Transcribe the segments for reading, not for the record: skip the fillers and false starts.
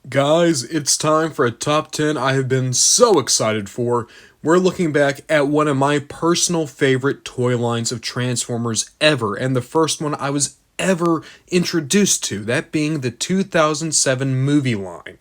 Guys, it's time for a top 10 I have been so excited for. We're looking back at one of my personal favorite toy lines of Transformers ever, and the first one I was ever introduced to, that being the 2007 movie line.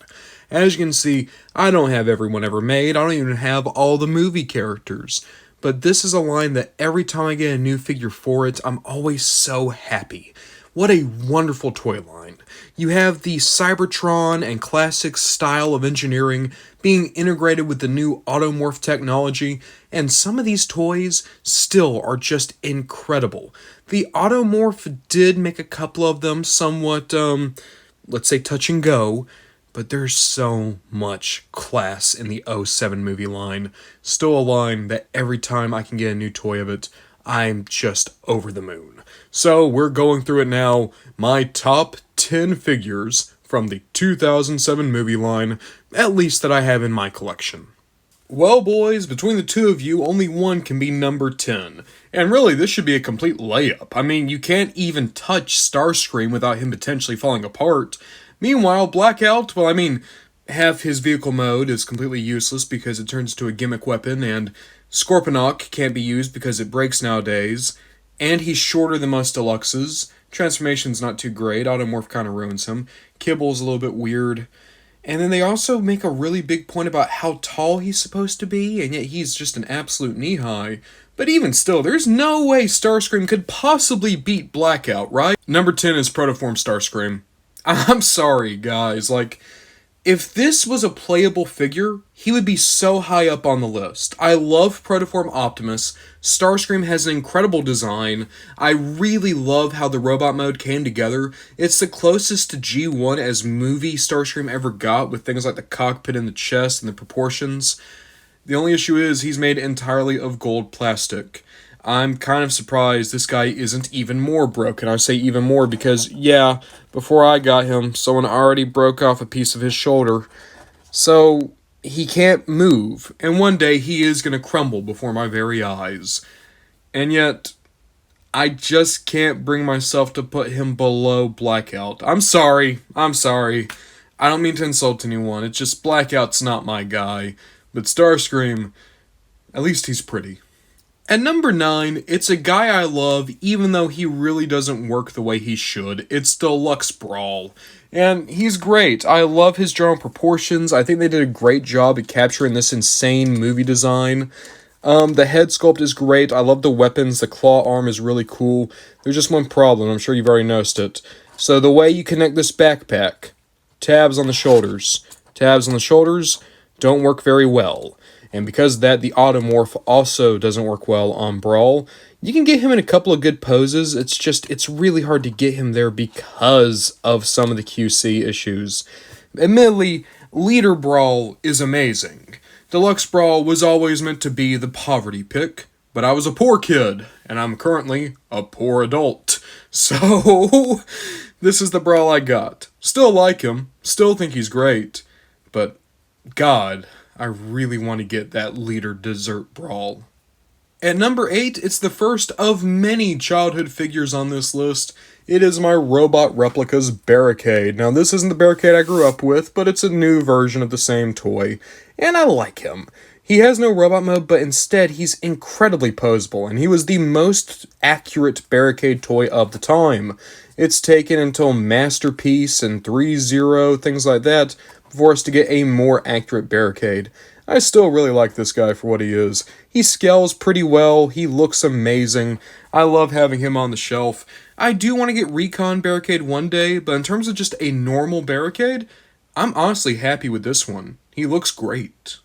As you can see, I don't have every one ever made, I don't even have all the movie characters. But this is a line that every time I get a new figure for it, I'm always so happy. What a wonderful toy line. You have the Cybertron and classic style of engineering being integrated with the new automorph technology, and some of these toys still are just incredible. The automorph did make a couple of them somewhat, let's say touch and go, but there's so much class in the '07 movie line. Still a line that every time I can get a new toy of it, I'm just over the moon. So we're going through it now, my top 10 figures from the 2007 movie line, at least that I have in my collection. Well boys, between the two of you, only one can be number 10. And really, this should be a complete layup. I mean, you can't even touch Starscream without him potentially falling apart. Meanwhile, Blackout, well I mean, half his vehicle mode is completely useless because it turns into a gimmick weapon, and Scorponok can't be used because it breaks nowadays, and he's shorter than most Deluxes. Transformation's not too great, Automorph kind of ruins him. Kibble's a little bit weird. And then they also make a really big point about how tall he's supposed to be, and yet he's just an absolute knee-high. But even still, there's no way Starscream could possibly beat Blackout, right? Number 10 is Protoform Starscream. I'm sorry, guys, if this was a playable figure, he would be so high up on the list. I love Protoform Optimus. Starscream has an incredible design. I really love how the robot mode came together. It's the closest to G1 as movie Starscream ever got, with things like the cockpit and the chest and the proportions. The only issue is he's made entirely of gold plastic. I'm kind of surprised this guy isn't even more broken. I say even more because, yeah, before I got him, someone already broke off a piece of his shoulder. So, he can't move, and one day he is going to crumble before my very eyes. And yet, I just can't bring myself to put him below Blackout. I'm sorry. I don't mean to insult anyone, it's just Blackout's not my guy. But Starscream, at least he's pretty. At number 9, it's a guy I love, even though he really doesn't work the way he should. It's Deluxe Brawl. And he's great. I love his general proportions. I think they did a great job at capturing this insane movie design. The head sculpt is great. I love the weapons. The claw arm is really cool. There's just one problem. I'm sure you've already noticed it. So the way you connect this backpack, tabs on the shoulders. Tabs on the shoulders don't work very well. And because of that, the Automorph also doesn't work well on Brawl. You can get him in a couple of good poses, it's really hard to get him there because of some of the QC issues. Admittedly, Leader Brawl is amazing. Deluxe Brawl was always meant to be the poverty pick, but I was a poor kid, and I'm currently a poor adult. So, this is the Brawl I got. Still like him, still think he's great, but God, I really want to get that Leader Dessert Brawl. At number 8, it's the first of many childhood figures on this list. It is my Robot Replicas Barricade. Now, this isn't the Barricade I grew up with, but it's a new version of the same toy, and I like him. He has no robot mode, but instead he's incredibly poseable, and he was the most accurate Barricade toy of the time. It's taken until Masterpiece and 3.0, things like that, for us to get a more accurate Barricade. I still really like this guy for what he is. He scales pretty well, he looks amazing, I love having him on the shelf. I do want to get Recon Barricade one day, but in terms of just a normal Barricade, I'm honestly happy with this one. He looks great.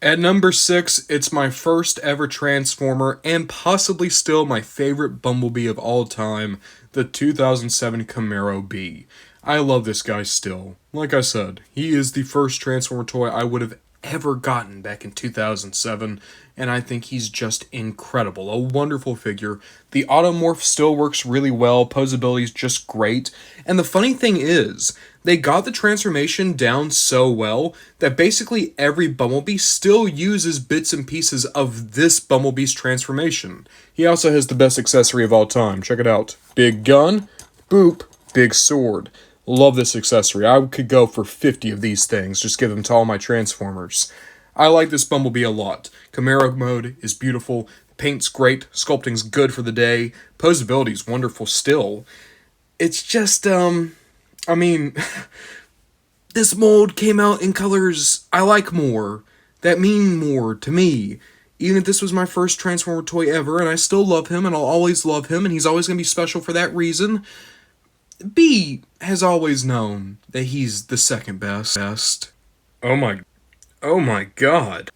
At number 6, it's my first ever Transformer, and possibly still my favorite Bumblebee of all time, the 2007 Camaro B. I love this guy still. Like I said, he is the first Transformer toy I would have ever gotten back in 2007, and I think he's just incredible. A wonderful figure. The Automorph still works really well, posability is just great, and the funny thing is, they got the transformation down so well that basically every Bumblebee still uses bits and pieces of this Bumblebee's transformation. He also has the best accessory of all time. Check it out. Big gun, boop, big sword. Love this accessory. I could go for 50 of these things, just give them to all my Transformers. I like this Bumblebee a lot. Camaro mode is beautiful, paint's great, sculpting's good for the day, posability's wonderful still. It's just, I mean, this mold came out in colors I like more, that mean more to me. Even if this was my first Transformer toy ever, and I still love him, and I'll always love him, and he's always going to be special for that reason, B has always known that he's the second best. Oh my god.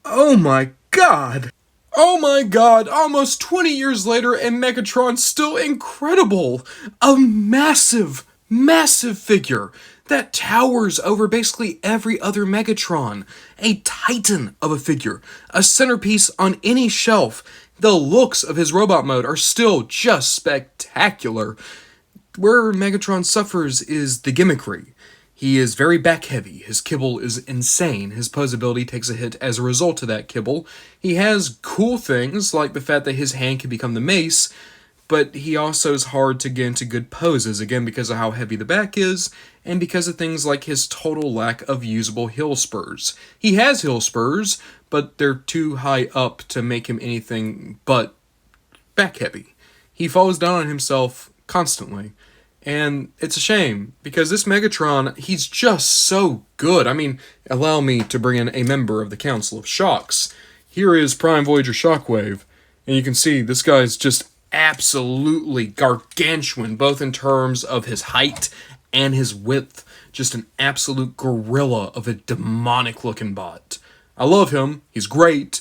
Oh my god. Oh my god, almost 20 years later and Megatron's still incredible. A massive, massive figure that towers over basically every other Megatron. A titan of a figure. A centerpiece on any shelf. The looks of his robot mode are still just spectacular. Where Megatron suffers is the gimmickry. He is very back-heavy, his kibble is insane, his posability takes a hit as a result of that kibble. He has cool things, like the fact that his hand can become the mace, but he also is hard to get into good poses, again because of how heavy the back is, and because of things like his total lack of usable heel spurs. He has heel spurs, but they're too high up to make him anything but back-heavy. He falls down on himself constantly. And it's a shame, because this Megatron, he's just so good. I mean, allow me to bring in a member of the Council of Shocks. Here is Prime Voyager Shockwave, and you can see this guy's just absolutely gargantuan, both in terms of his height and his width. Just an absolute gorilla of a demonic-looking bot. I love him, he's great.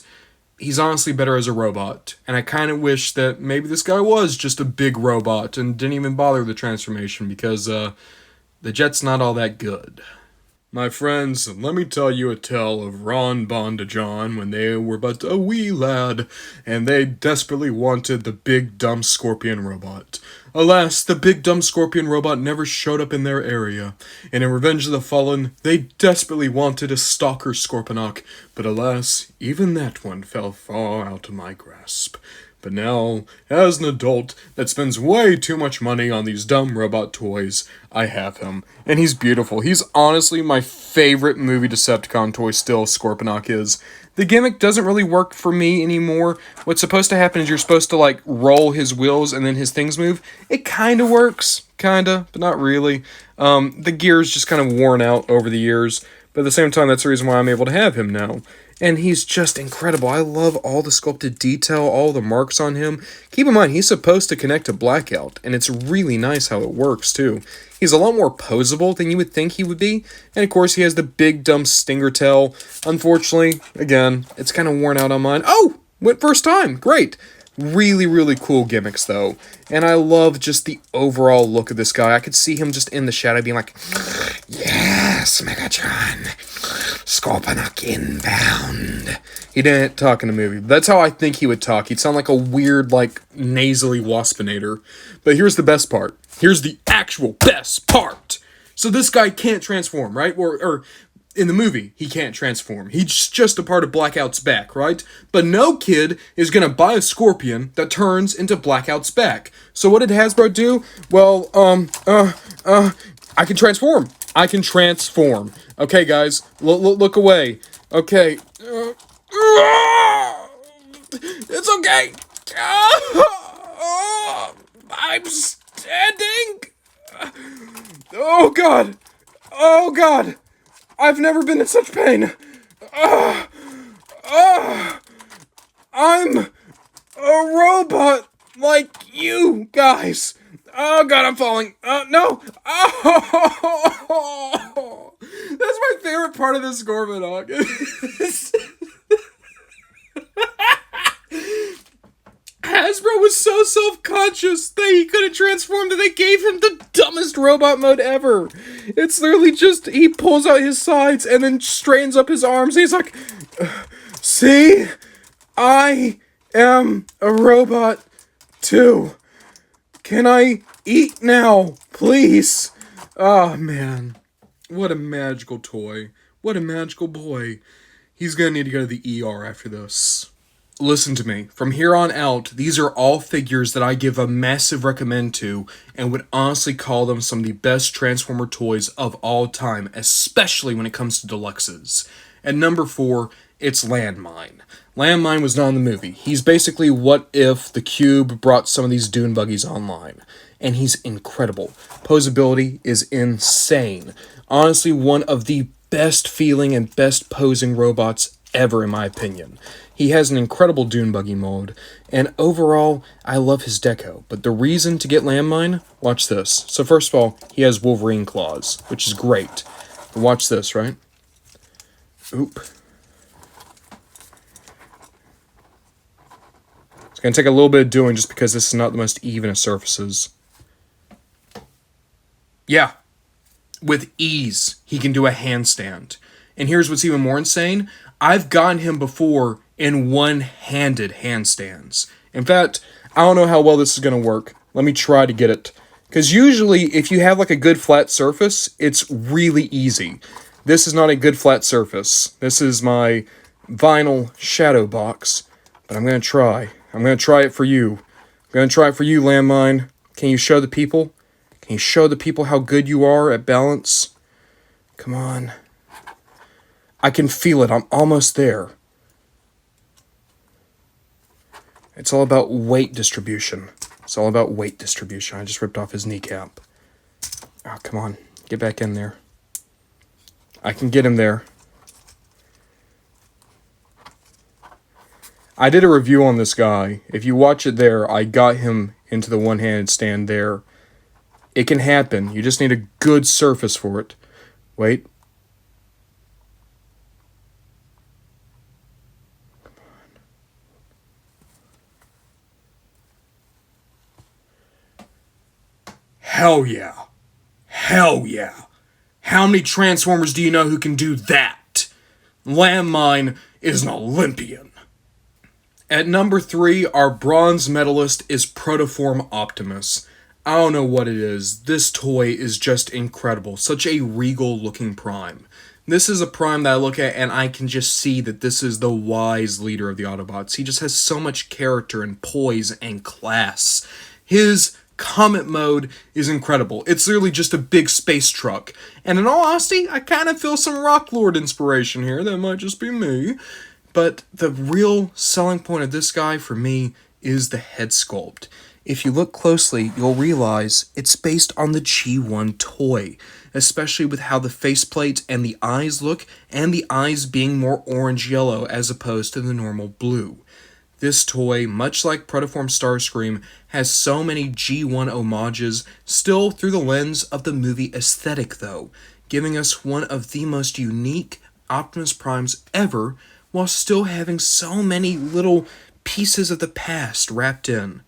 He's honestly better as a robot, and I kind of wish that maybe this guy was just a big robot and didn't even bother the transformation, because the jet's not all that good. My friends, let me tell you a tale of Ron Bondajon when they were but a wee lad, and they desperately wanted the big dumb scorpion robot. Alas, the big dumb scorpion robot never showed up in their area, and in Revenge of the Fallen, they desperately wanted a stalker Scorponok, but alas, even that one fell far out of my grasp. But now, as an adult that spends way too much money on these dumb robot toys, I have him. And he's beautiful. He's honestly my favorite movie Decepticon toy still, Scorponok is. The gimmick doesn't really work for me anymore. What's supposed to happen is you're supposed to, like, roll his wheels and then his things move. It kind of works. Kinda, but not really. The gear's just kind of worn out over the years. But at the same time, that's the reason why I'm able to have him now. And he's just incredible. I love all the sculpted detail, all the marks on him. Keep in mind, he's supposed to connect to Blackout, and it's really nice how it works, too. He's a lot more posable than you would think he would be. And, of course, he has the big, dumb stinger tail. Unfortunately, again, it's kind of worn out on mine. Oh! Went first time! Great! Really, really cool gimmicks, though. And I love just the overall look of this guy. I could see him just in the shadow being like, yes, Megatron, Scorponok inbound. He didn't talk in the movie. That's how I think he would talk. He'd sound like a weird, like, nasally waspinator. But here's the best part. Here's the actual best part. So this guy can't transform, right? Or in the movie, he can't transform. He's just a part of Blackout's back, right? But no kid is gonna buy a Scorpion that turns into Blackout's back. So what did Hasbro do? Well, I can transform. I can transform. Okay, guys, look away. Okay. It's okay. I'm standing. Oh, God. Oh, God. I've never been in such pain. I'm a robot like you guys. Oh, God, I'm falling. No. Oh, that's my favorite part of this Scorponok. Hasbro was so self-conscious that he couldn't transform that they gave him the dumbest robot mode ever. It's literally just, he pulls out his sides and then straightens up his arms. And he's like, see? I am a robot too. Can I eat now, please? Oh, man. What a magical toy. What a magical boy. He's gonna need to go to the ER after this. Listen to me. From here on out, these are all figures that I give a massive recommend to and would honestly call them some of the best Transformer toys of all time, especially when it comes to deluxes. At number 4, it's Landmine. Landmine was not in the movie. He's basically what if the Cube brought some of these Dune buggies online. And he's incredible. Posability is insane. Honestly, one of the best feeling and best posing robots ever, in my opinion. He has an incredible Dune buggy mold, and overall, I love his deco. But the reason to get Landmine, watch this. So first of all, he has Wolverine claws, which is great. But watch this, right? Oop. It's going to take a little bit of doing just because this is not the most even of surfaces. Yeah. With ease, he can do a handstand. And here's what's even more insane. I've gotten him before in one-handed handstands. In fact, I don't know how well this is going to work. Let me try to get it. Because usually, if you have like a good flat surface, it's really easy. This is not a good flat surface. This is my vinyl shadow box. But I'm going to try. I'm going to try it for you. I'm going to try it for you, Landmine. Can you show the people? Can you show the people how good you are at balance? Come on. I can feel it. I'm almost there. It's all about weight distribution. It's all about weight distribution. I just ripped off his kneecap. Oh, come on. Get back in there. I can get him there. I did a review on this guy. If you watch it there, I got him into the one-handed stand there. It can happen. You just need a good surface for it. Wait. Hell yeah. Hell yeah. How many Transformers do you know who can do that? Landmine is an Olympian. At number 3, our bronze medalist is Protoform Optimus. I don't know what it is. This toy is just incredible. Such a regal looking Prime. This is a Prime that I look at and I can just see that this is the wise leader of the Autobots. He just has so much character and poise and class. His Comet mode is incredible. It's literally just a big space truck. And in all honesty, I kind of feel some Rock Lord inspiration here. That might just be me. But the real selling point of this guy for me is the head sculpt. If you look closely, you'll realize it's based on the G1 toy, especially with how the faceplate and the eyes look, and the eyes being more orange-yellow as opposed to the normal blue. This toy, much like Protoform Starscream, has so many G1 homages, still through the lens of the movie aesthetic though, giving us one of the most unique Optimus Primes ever, while still having so many little pieces of the past wrapped in.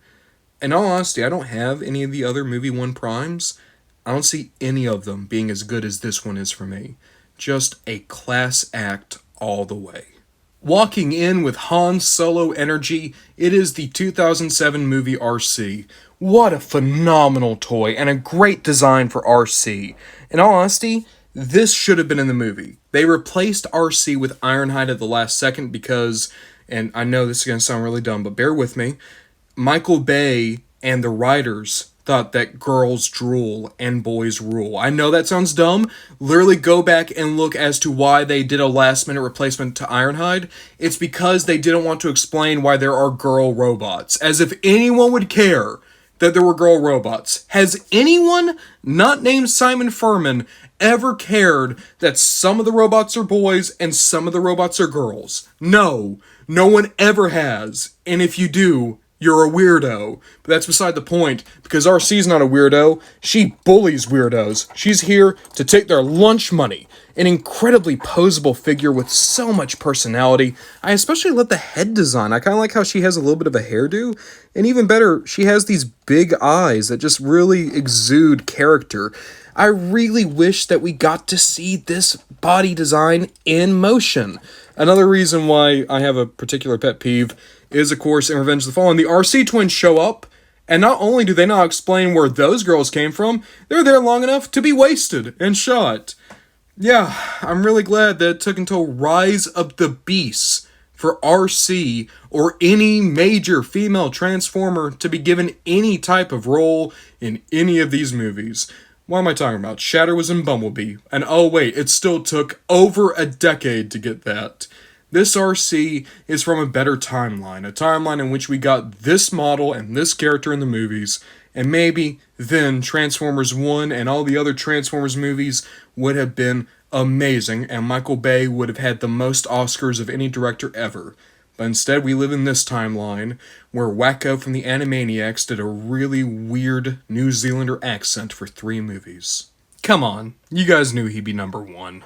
In all honesty, I don't have any of the other Movie 1 Primes. I don't see any of them being as good as this one is for me. Just a class act all the way. Walking in with Han Solo energy, it is the 2007 movie Arcee. What a phenomenal toy and a great design for Arcee. In all honesty, this should have been in the movie. They replaced Arcee with Ironhide at the last second because, and I know this is going to sound really dumb, but bear with me, Michael Bay and the writers thought that girls drool and boys rule. I know that sounds dumb. Literally go back and look as to why they did a last-minute replacement to Ironhide. It's because they didn't want to explain why there are girl robots. As if anyone would care that there were girl robots. Has anyone, not named Simon Furman, ever cared that some of the robots are boys and some of the robots are girls? No. No one ever has. And if you do, you're a weirdo. But that's beside the point, because Arcee's not a weirdo. She bullies weirdos. She's here to take their lunch money. An incredibly posable figure with so much personality. I especially love the head design. I kind of like how she has a little bit of a hairdo. And even better, she has these big eyes that just really exude character. I really wish that we got to see this body design in motion. Another reason why I have a particular pet peeve is, of course, in Revenge of the Fallen, the Arcee twins show up, and not only do they not explain where those girls came from, they're there long enough to be wasted and shot. Yeah, I'm really glad that it took until Rise of the Beasts for Arcee or any major female Transformer to be given any type of role in any of these movies. What am I talking about? Shatter was in Bumblebee, and oh wait, it still took over a decade to get that. This Arcee is from a better timeline, a timeline in which we got this model and this character in the movies, and maybe then Transformers 1 and all the other Transformers movies would have been amazing, and Michael Bay would have had the most Oscars of any director ever. But instead, we live in this timeline where Wacko from the Animaniacs did a really weird New Zealander accent for 3 movies. Come on, you guys knew he'd be number 1.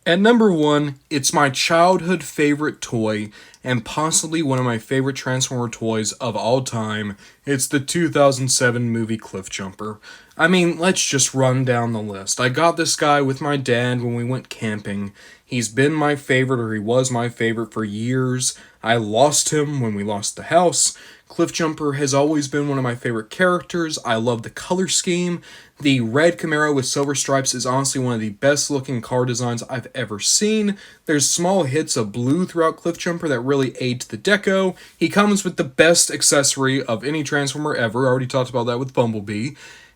At number 1, it's my childhood favorite toy, and possibly one of my favorite Transformer toys of all time. It's the 2007 movie Cliffjumper. I mean, let's just run down the list. I got this guy with my dad when we went camping. He's been my favorite, or he was my favorite for years. I lost him when we lost the house. Cliffjumper has always been one of my favorite characters. I love the color scheme. The red Camaro with silver stripes is honestly one of the best looking car designs I've ever seen. There's small hits of blue throughout Cliffjumper that really aid to the deco. He comes with the best accessory of any Transformer ever. I already talked about that with Bumblebee.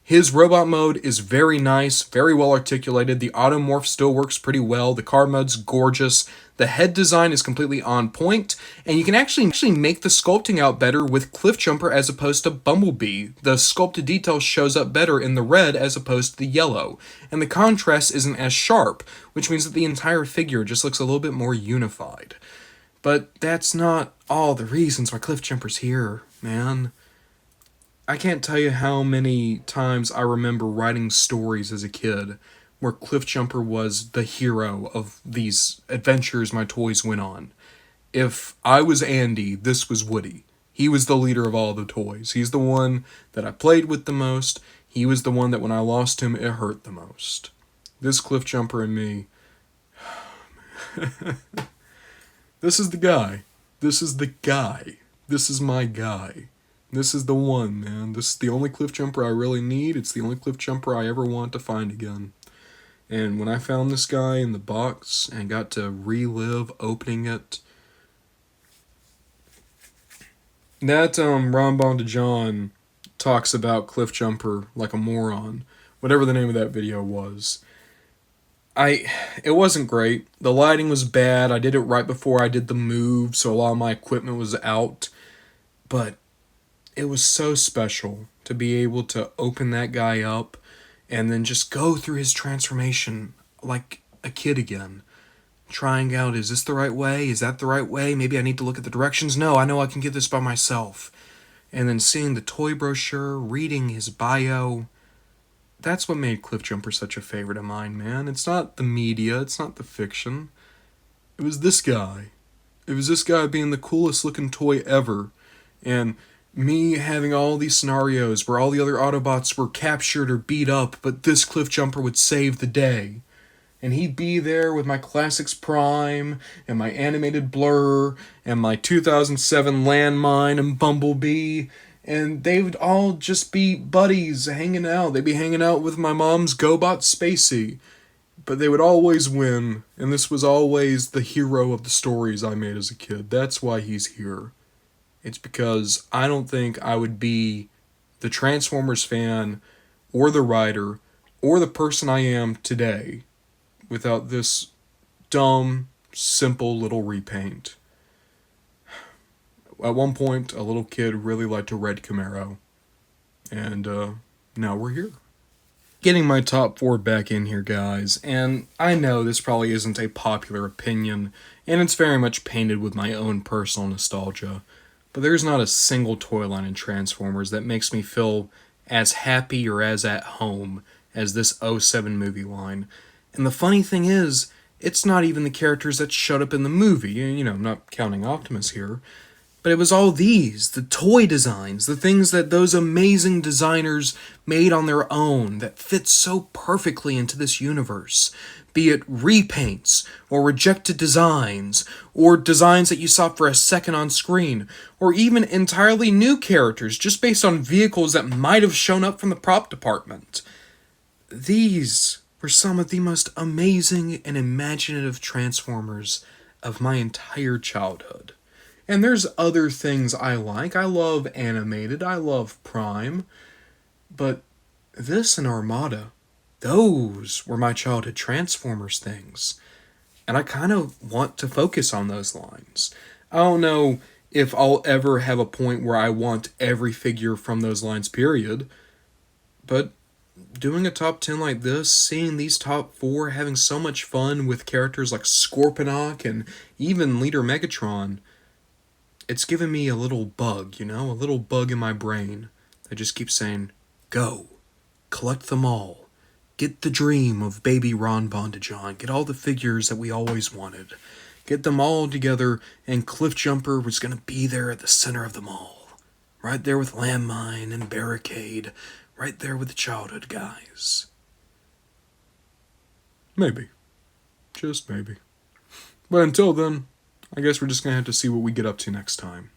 His robot mode is very nice, very well articulated. The automorph still works pretty well. The car mode's gorgeous. The head design is completely on point, and you can actually make the sculpting out better with Cliffjumper as opposed to Bumblebee. The sculpted detail shows up better in the red as opposed to the yellow, and the contrast isn't as sharp, which means that the entire figure just looks a little bit more unified. But that's not all the reasons why Cliffjumper's here, man. I can't tell you how many times I remember writing stories as a kid where Cliffjumper was the hero of these adventures my toys went on. If I was Andy, this was Woody. He was the leader of all the toys. He's the one that I played with the most. He was the one that when I lost him, it hurt the most. This Cliffjumper and me... This is the guy. This is the guy. This is my guy. This is the one, man. This is the only Cliffjumper I really need. It's the only Cliffjumper I ever want to find again. And when I found this guy in the box and got to relive opening it, that Ron Bondajon talks about Cliffjumper like a moron, whatever the name of that video was. It wasn't great. The lighting was bad. I did it right before I did the move, so a lot of my equipment was out. But it was so special to be able to open that guy up and then just go through his transformation like a kid again. Trying out, is this the right way? Is that the right way? Maybe I need to look at the directions. No, I know I can get this by myself. And then seeing the toy brochure, reading his bio. That's what made Cliffjumper such a favorite of mine, man. It's not the media, it's not the fiction. It was this guy. It was this guy being the coolest looking toy ever. And me having all these scenarios where all the other Autobots were captured or beat up, but this Cliffjumper would save the day. And he'd be there with my Classics Prime, and my animated Blur, and my 2007 Landmine and Bumblebee, and they would all just be buddies hanging out. They'd be hanging out with my mom's GoBot Spacey. But they would always win, and this was always the hero of the stories I made as a kid. That's why he's here. It's because I don't think I would be the Transformers fan, or the writer, or the person I am today without this dumb, simple little repaint. At one point, a little kid really liked a red Camaro, and now we're here. Getting my top 4 back in here, guys, and I know this probably isn't a popular opinion, and it's very much painted with my own personal nostalgia, but there's not a single toy line in Transformers that makes me feel as happy or as at home as this 07 movie line. And the funny thing is, it's not even the characters that showed up in the movie, you know, I'm not counting Optimus here, but it was all these, the toy designs, the things that those amazing designers made on their own that fit so perfectly into this universe. Be it repaints, or rejected designs, or designs that you saw for a second on screen, or even entirely new characters just based on vehicles that might have shown up from the prop department. These were some of the most amazing and imaginative Transformers of my entire childhood. And there's other things I like. I love animated, I love Prime, but this and Armada, those were my childhood Transformers things. And I kind of want to focus on those lines. I don't know if I'll ever have a point where I want every figure from those lines, period. But doing a top 10 like this, seeing these top 4 having so much fun with characters like Scorponok and even Leader Megatron, it's given me a little bug, a little bug in my brain that just keeps saying, go, collect them all. Get the dream of baby Ron Bondajon. Get all the figures that we always wanted. Get them all together, and Cliffjumper was going to be there at the center of them all. Right there with Landmine and Barricade. Right there with the childhood guys. Maybe. Just maybe. But until then, I guess we're just going to have to see what we get up to next time.